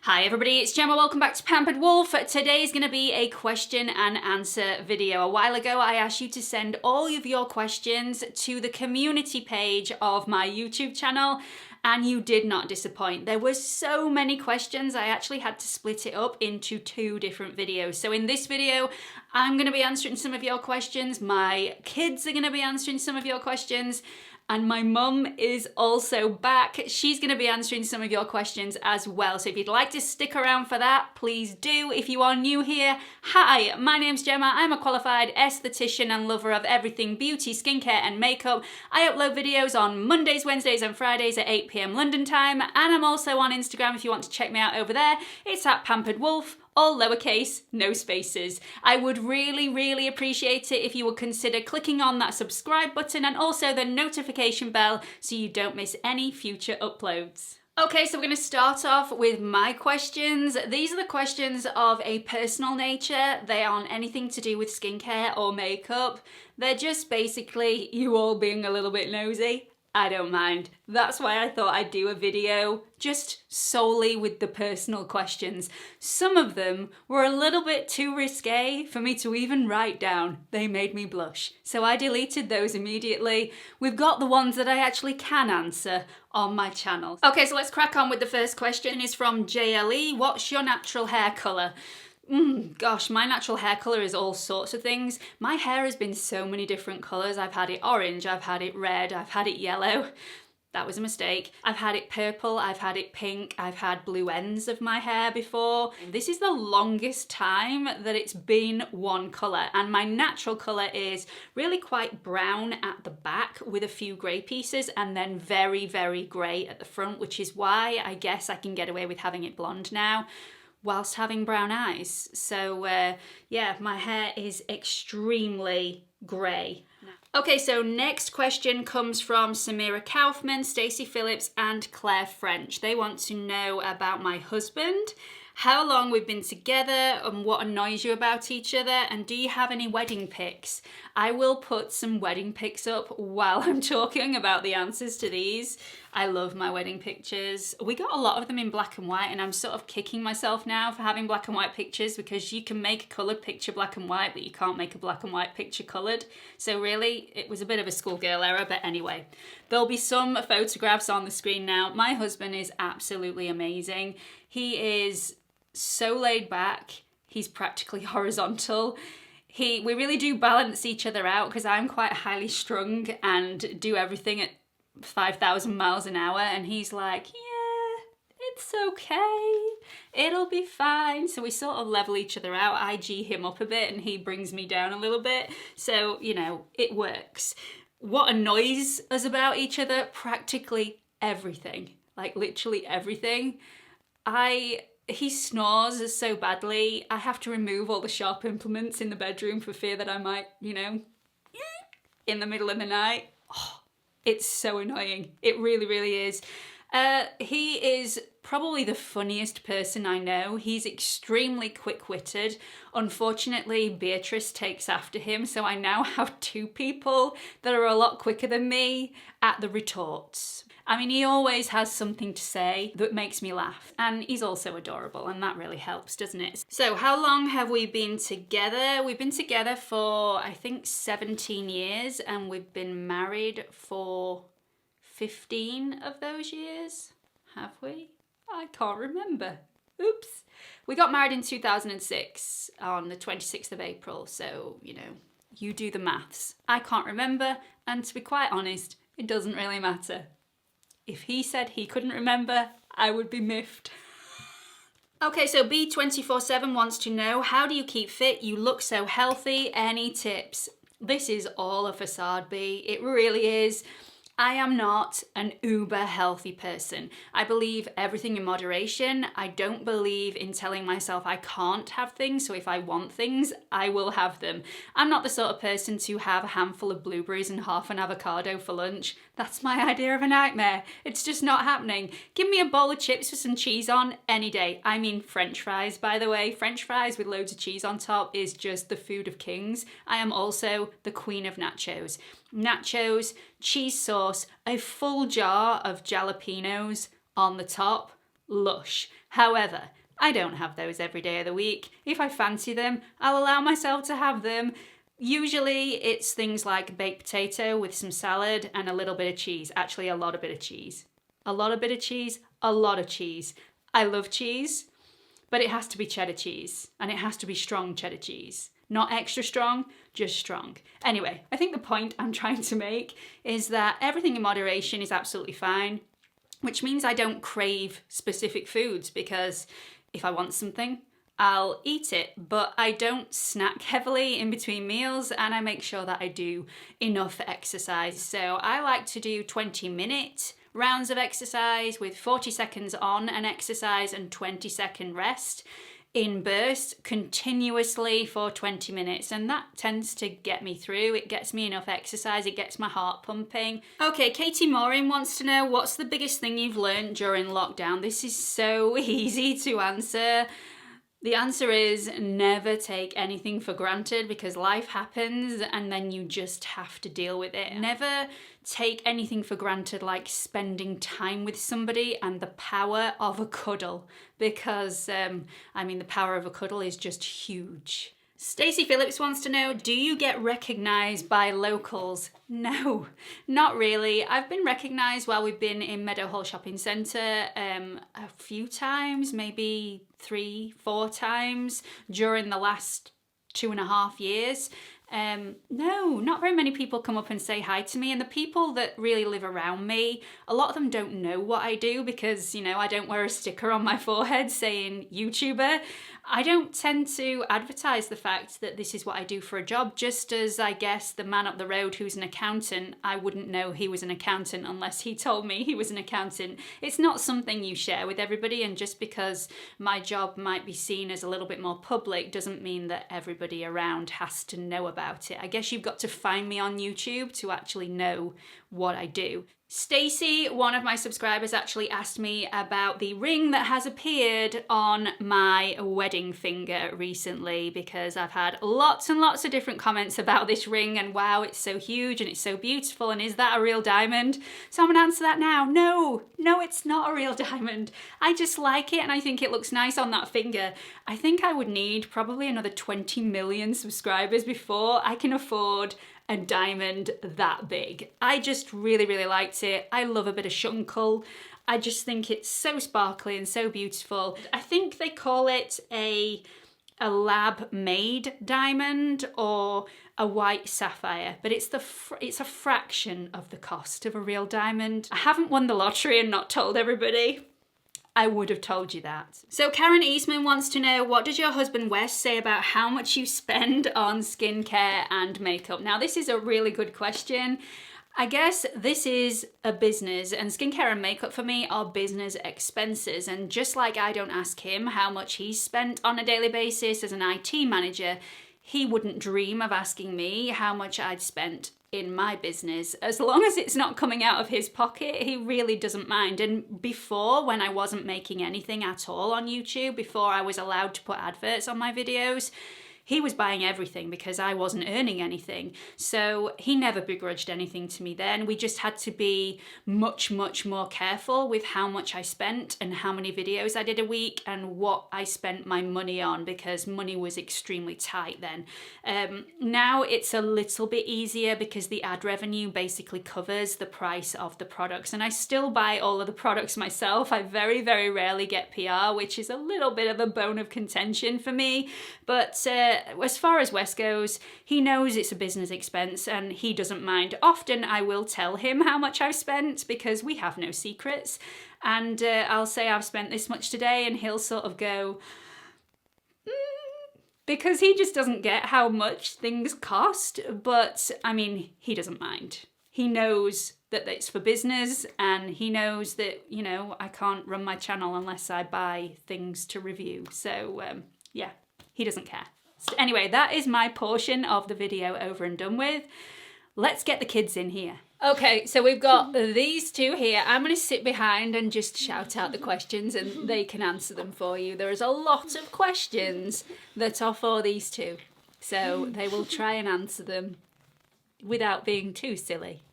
Hi everybody, it's Gemma. Welcome back to Pampered Wolf. Today is going to be a question and answer video. A while ago I asked you to send all of your questions to the community page of my YouTube channel and you did not disappoint. There were so many questions I actually had to split it up into 2 different videos. So in this video I'm going to be answering some of your questions, my kids are going to be answering some of your questions, and my mum is also back. She's going to be answering some of your questions as well. So if you'd like to stick around for that, please do. If you are new here, hi, my name's Gemma. I'm a qualified esthetician and lover of everything beauty, skincare and makeup. I upload videos on Mondays, Wednesdays and Fridays at 8 PM London time. And I'm also on Instagram if you want to check me out over there. It's at Pampered Wolf. All lowercase, no spaces. I would really appreciate it if you would consider clicking on that subscribe button and also the notification bell so you don't miss any future uploads. Okay, so we're going to start off with my questions. These are the questions of a personal nature. They aren't anything to do with skincare or makeup. They're just basically you all being a little bit nosy. I don't mind. That's why I thought I'd do a video just solely with the personal questions. Some of them were a little bit too risque for me to even write down. They made me blush. So I deleted those immediately. We've got the ones that I actually can answer on my channel. Okay, so let's crack on with the first question. It's from JLE. What's your natural hair colour? Gosh, my natural hair colour is all sorts of things. My hair has been so many different colours. I've had it orange, I've had it red, I've had it yellow. That was a mistake. I've had it purple, I've had it pink, I've had blue ends of my hair before. This is the longest time that it's been one colour, and my natural colour is really quite brown at the back with a few grey pieces and then very grey at the front, which is why I guess I can get away with having it blonde now whilst having brown eyes. So yeah, my hair is extremely grey. Okay, so next question comes from Samira Kaufman, Stacey Phillips and Claire French. They want to know about my husband, how long we've been together and what annoys you about each other, and do you have any wedding pics? I will put some wedding pics up while I'm talking about the answers to these. I love my wedding pictures. We got a lot of them in black and white, and I'm sort of kicking myself now for having black and white pictures because you can make a coloured picture black and white, but you can't make a black and white picture coloured. So really, it was a bit of a schoolgirl error, but anyway. There'll be some photographs on the screen now. My husband is absolutely amazing. He is so laid back. He's practically horizontal. We really do balance each other out because I'm quite highly strung and do everything at 5,000 miles an hour, and he's like, yeah, it's okay, it'll be fine. So we sort of level each other out. I G him up a bit and he brings me down a little bit. So, you know, it works. What annoys us about each other? Practically everything. Like literally everything. He snores so badly, I have to remove all the sharp implements in the bedroom for fear that I might, you know, in the middle of the night. Oh, it's so annoying. It really is. He is probably the funniest person I know. He's extremely quick-witted. Unfortunately, Beatrice takes after him, so I now have 2 people that are a lot quicker than me at the retorts. I mean, he always has something to say that makes me laugh. And he's also adorable, and that really helps, doesn't it? So how long have we been together? We've been together for, I think, 17 years, and we've been married for 15 of those years. Have we? I can't remember. Oops. We got married in 2006 on the 26th of April, so, you know, you do the maths. I can't remember, and to be quite honest, it doesn't really matter. If he said he couldn't remember, I would be miffed. Okay, so B247 wants to know, how do you keep fit? You look so healthy. Any tips? This is all a facade, B. It really is. I am not an uber healthy person. I believe everything in moderation. I don't believe in telling myself I can't have things, so if I want things, I will have them. I'm not the sort of person to have a handful of blueberries and half an avocado for lunch. That's my idea of a nightmare. It's just not happening. Give me a bowl of chips with some cheese on any day. I mean French fries, by the way. French fries with loads of cheese on top is just the food of kings. I am also the queen of nachos. Nachos, cheese sauce, a full jar of jalapenos on the top. lush. However, I don't have those every day of the week. If I fancy them, I'll allow myself to have them. Usually it's things like baked potato with some salad and a little bit of cheese. Actually, a lot of bit of cheese. A lot of bit of cheese, a lot of cheese. I love cheese, but it has to be cheddar cheese, and it has to be strong cheddar cheese. Not extra strong, just strong. Anyway, I think the point I'm trying to make is that everything in moderation is absolutely fine, which means I don't crave specific foods, because if I want something, I'll eat it, but I don't snack heavily in between meals, and I make sure that I do enough exercise. So I like to do 20-minute rounds of exercise with 40 seconds on an exercise and 20-second rest in bursts continuously for 20 minutes, and that tends to get me through. It gets me enough exercise, it gets my heart pumping. Okay, Katie Morin wants to know, what's the biggest thing you've learned during lockdown? This is so easy to answer. The answer is never take anything for granted, because life happens and then you just have to deal with it. Never take anything for granted, like spending time with somebody and the power of a cuddle, because the power of a cuddle is just huge. Stacey Phillips wants to know, do you get recognised by locals? No, not really. I've been recognised while we've been in Meadowhall Shopping Centre a few times, maybe 3-4 times during the last 2.5 years. No, not very many people come up and say hi to me, and the people that really live around me, a lot of them don't know what I do, because, I don't wear a sticker on my forehead saying YouTuber. I don't tend to advertise the fact that this is what I do for a job, just as I guess the man up the road who's an accountant, I wouldn't know he was an accountant unless he told me he was an accountant. It's not something you share with everybody, and just because my job might be seen as a little bit more public doesn't mean that everybody around has to know about it. I guess you've got to find me on YouTube to actually know what I do. Stacey, one of my subscribers, actually asked me about the ring that has appeared on my wedding finger recently, because I've had lots and lots of different comments about this ring, and wow, it's so huge and it's so beautiful, and is that a real diamond? So I'm gonna answer that now. No, it's not a real diamond. I just like it and I think it looks nice on that finger. I think I would need probably another 20 million subscribers before I can afford a diamond that big. I just really, really liked it. I love a bit of shunkel. I just think it's so sparkly and so beautiful. I think they call it a lab-made diamond or a white sapphire, but it's a fraction of the cost of a real diamond. I haven't won the lottery and not told everybody. I would have told you that. So Karen Eastman wants to know, what does your husband Wes say about how much you spend on skincare and makeup? Now, this is a really good question. I guess this is a business, and skincare and makeup for me are business expenses. And just like I don't ask him how much he's spent on a daily basis as an IT manager, he wouldn't dream of asking me how much I'd spent in my business. As long as it's not coming out of his pocket, he really doesn't mind. And before, when I wasn't making anything at all on YouTube, before I was allowed to put adverts on my videos, he was buying everything because I wasn't earning anything. So he never begrudged anything to me then. We just had to be much, much more careful with how much I spent and how many videos I did a week and what I spent my money on, because money was extremely tight then. Now it's a little bit easier because the ad revenue basically covers the price of the products, and I still buy all of the products myself. I very, very rarely get PR, which is a little bit of a bone of contention for me. But as far as Wes goes, he knows it's a business expense and he doesn't mind. Often I will tell him how much I've spent because we have no secrets, and I'll say I've spent this much today and he'll sort of go, because he just doesn't get how much things cost. But I mean, he doesn't mind. He knows that it's for business, and he knows that, you know, I can't run my channel unless I buy things to review. So yeah, he doesn't care. So anyway, that is my portion of the video over and done with. Let's get the kids in here. Okay, so we've got these two here. I'm going to sit behind and just shout out the questions and they can answer them for you. There is a lot of questions that are for these two, so they will try and answer them without being too silly.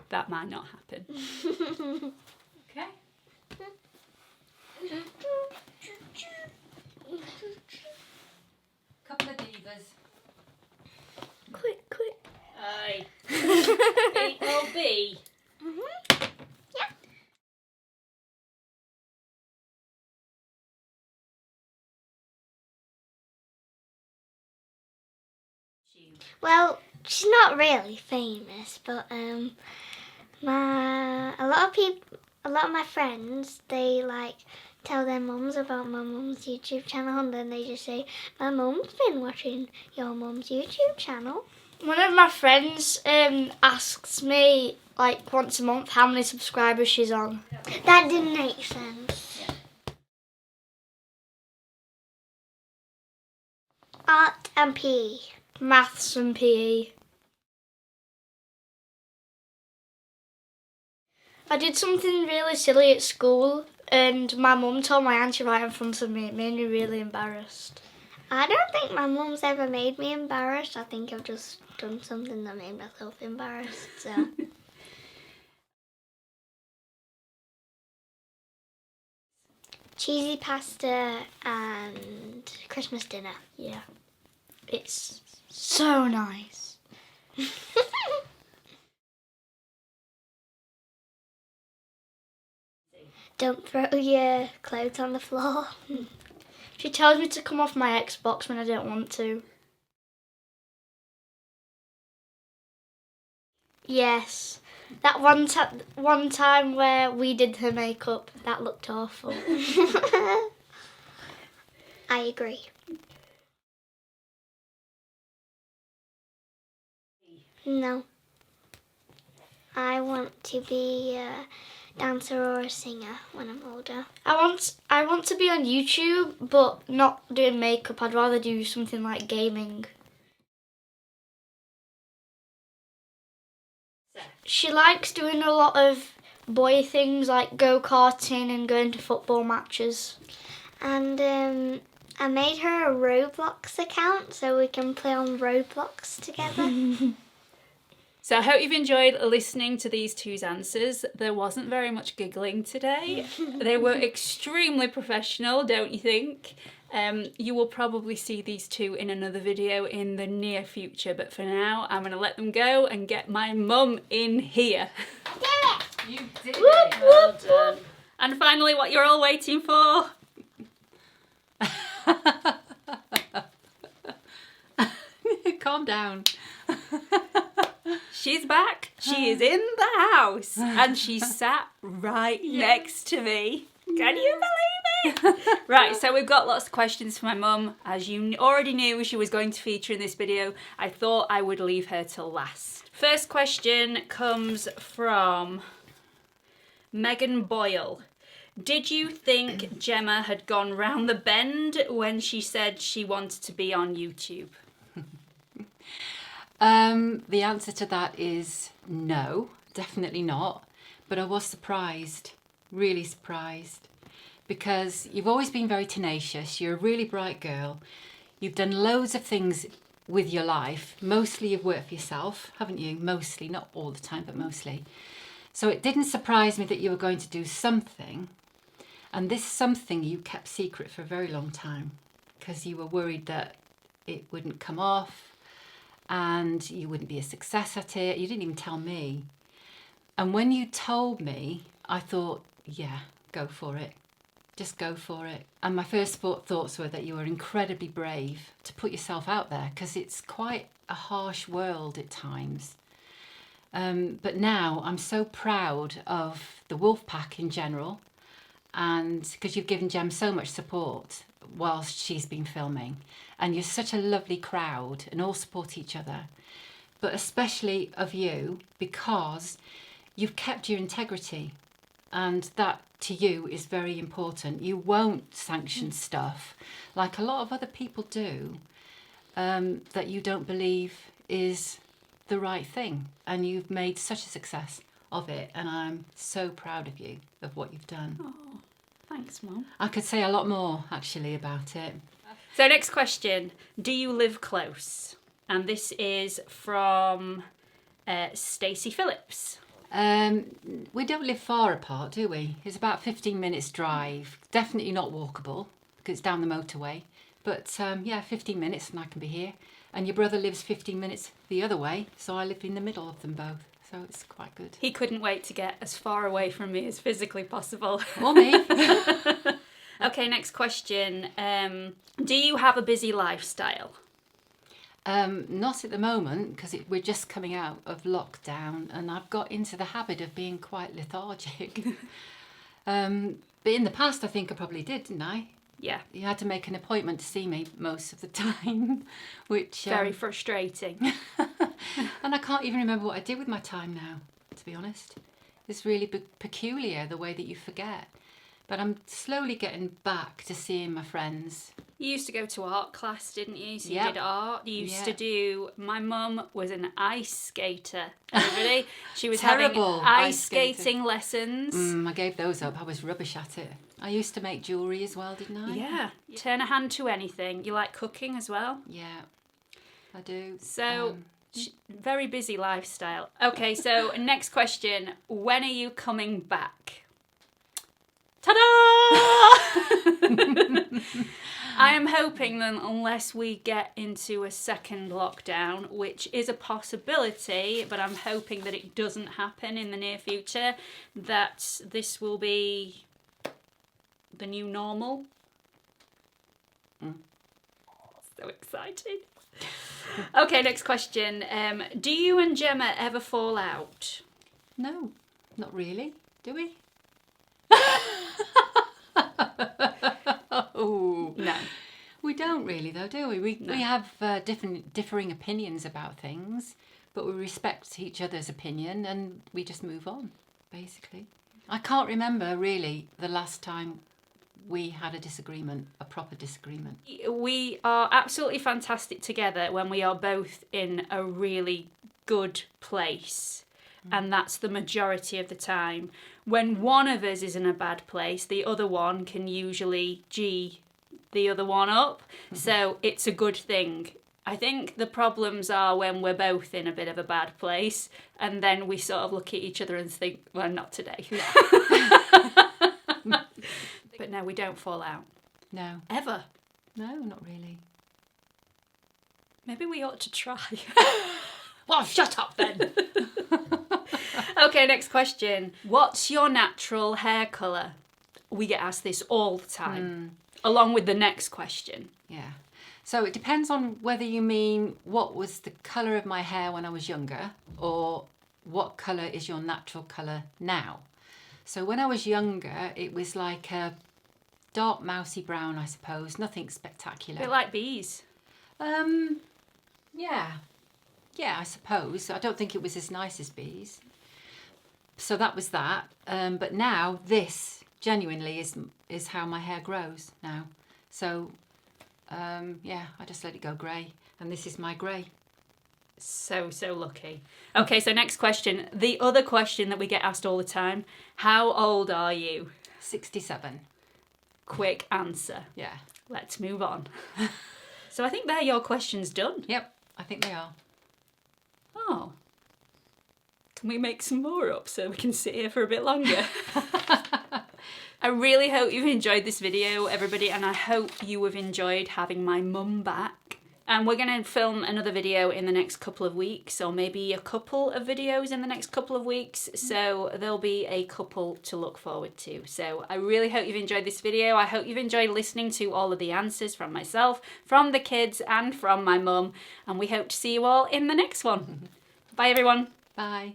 That might not happen. Okay. Couple of divas. Quick. Aye. A or B? Yeah. Well, she's not really famous, but a lot of my friends, they like tell their mums about my mum's YouTube channel, and then they just say, "My mum's been watching your mum's YouTube channel." One of my friends asks me like once a month how many subscribers she's on. That didn't make sense. Yeah. Art and PE. Maths and PE. I did something really silly at school and my mum told my auntie right in front of me. It made me really embarrassed. I don't think my mum's ever made me embarrassed. I think I've just done something that made myself embarrassed. So. Cheesy pasta and Christmas dinner. Yeah. It's so nice. Don't throw your clothes on the floor. She tells me to come off my Xbox when I don't want to. Yes. That one time where we did her makeup, that looked awful. I agree. No. I want to be a dancer or a singer when I'm older. I want to be on YouTube, but not doing makeup. I'd rather do something like gaming. She likes doing a lot of boy things like go-karting and going to football matches. And I made her a Roblox account so we can play on Roblox together. So I hope you've enjoyed listening to these two's answers. There wasn't very much giggling today. They were extremely professional, don't you think? You will probably see these two in another video in the near future, but for now I'm going to let them go and get my mum in here. You did it! Well done. And finally, what you're all waiting for. Calm down. She's back. She is in the house and she sat right next to me. Can you believe it? Right, so we've got lots of questions for my mum. As you already knew she was going to feature in this video, I thought I would leave her till last. First question comes from Megan Boyle. Did you think Gemma had gone round the bend when she said she wanted to be on YouTube? The answer to that is no, definitely not. But I was surprised, really surprised, because you've always been very tenacious. You're a really bright girl. You've done loads of things with your life. Mostly you've worked for yourself, haven't you? Mostly, not all the time, but mostly. So it didn't surprise me that you were going to do something. And this something you kept secret for a very long time because you were worried that it wouldn't come off and you wouldn't be a success at it. You didn't even tell me. And when you told me, I thought, yeah, go for it. Just go for it. And my first thoughts were that you were incredibly brave to put yourself out there because it's quite a harsh world at times. But now I'm so proud of the Wolf Pack in general, and because you've given Gem so much support whilst she's been filming, and you're such a lovely crowd and all support each other, but especially of you because you've kept your integrity, and that to you is very important. You won't sanction stuff like a lot of other people do that you don't believe is the right thing, and you've made such a success of it, and I'm so proud of you of what you've done. Oh, thanks, Mum. I could say a lot more actually about it. So next question, do you live close? And this is from Stacey Phillips. We don't live far apart, do we? It's about 15 minutes drive. Definitely not walkable because it's down the motorway. But yeah, 15 minutes and I can be here. And your brother lives 15 minutes the other way, so I live in the middle of them both. So it's quite good. He couldn't wait to get as far away from me as physically possible. Or me. Okay, next question. Do you have a busy lifestyle? Not at the moment because we're just coming out of lockdown and I've got into the habit of being quite lethargic. But in the past I think I probably did, didn't I? Yeah. You had to make an appointment to see me most of the time, which... Very frustrating. And I can't even remember what I did with my time now, to be honest. It's really peculiar the way that you forget. But I'm slowly getting back to seeing my friends. You used to go to art class, didn't you? So Yep. you did art. You used to do... My mum was an ice skater. Everybody. She was Terrible having ice ice skating. skating lessons. I gave those up. I was rubbish at it. I used to make jewellery as well, didn't I? Yeah. Turn a hand to anything. You like cooking as well? Yeah, I do. So, very busy lifestyle. Okay, so next question. When are you coming back? Ta-da! I am hoping that unless we get into a second lockdown, which is a possibility, but I'm hoping that it doesn't happen in the near future, that this will be the new normal. So excited. Okay, next question. Do you and Gemma ever fall out? No, not really. Do we? Oh. No. We don't really though, do we? We have differing opinions about things, but we respect each other's opinion and we just move on, basically. I can't remember really the last time we had a disagreement, a proper disagreement. We are absolutely fantastic together when we are both in a really good place. And that's the majority of the time. When one of us is in a bad place, the other one can usually G the other one up. So it's a good thing. I think the problems are when we're both in a bit of a bad place and then we sort of look at each other and think, well, not today. But no, we don't fall out. No. Ever. No, not really. Maybe we ought to try. Well, shut up then. Okay, next question. What's your natural hair colour? We get asked this all the time, along with the next question. Yeah. So it depends on whether you mean what was the colour of my hair when I was younger or what colour is your natural colour now. So when I was younger, it was like a dark mousy brown, I suppose. Nothing spectacular. A bit like bees. Yeah. Yeah, I suppose. I don't think it was as nice as bees. So that was that. But now this genuinely is how my hair grows now. So yeah, I just let it go grey. And this is my grey. So lucky. Okay, so next question. The other question that we get asked all the time. How old are you? 67. Quick answer. Yeah. Let's move on. So I think they're your questions done. Yep, I think they are. Oh. Can we make some more up so we can sit here for a bit longer? I really hope you've enjoyed this video, everybody, and I hope you have enjoyed having my mum back. And we're going to film another video in the next couple of weeks, or maybe a couple of videos in the next couple of weeks. So there'll be a couple to look forward to. So I really hope you've enjoyed this video. I hope you've enjoyed listening to all of the answers from myself, from the kids, and from my mum. And we hope to see you all in the next one. Bye, everyone. Bye.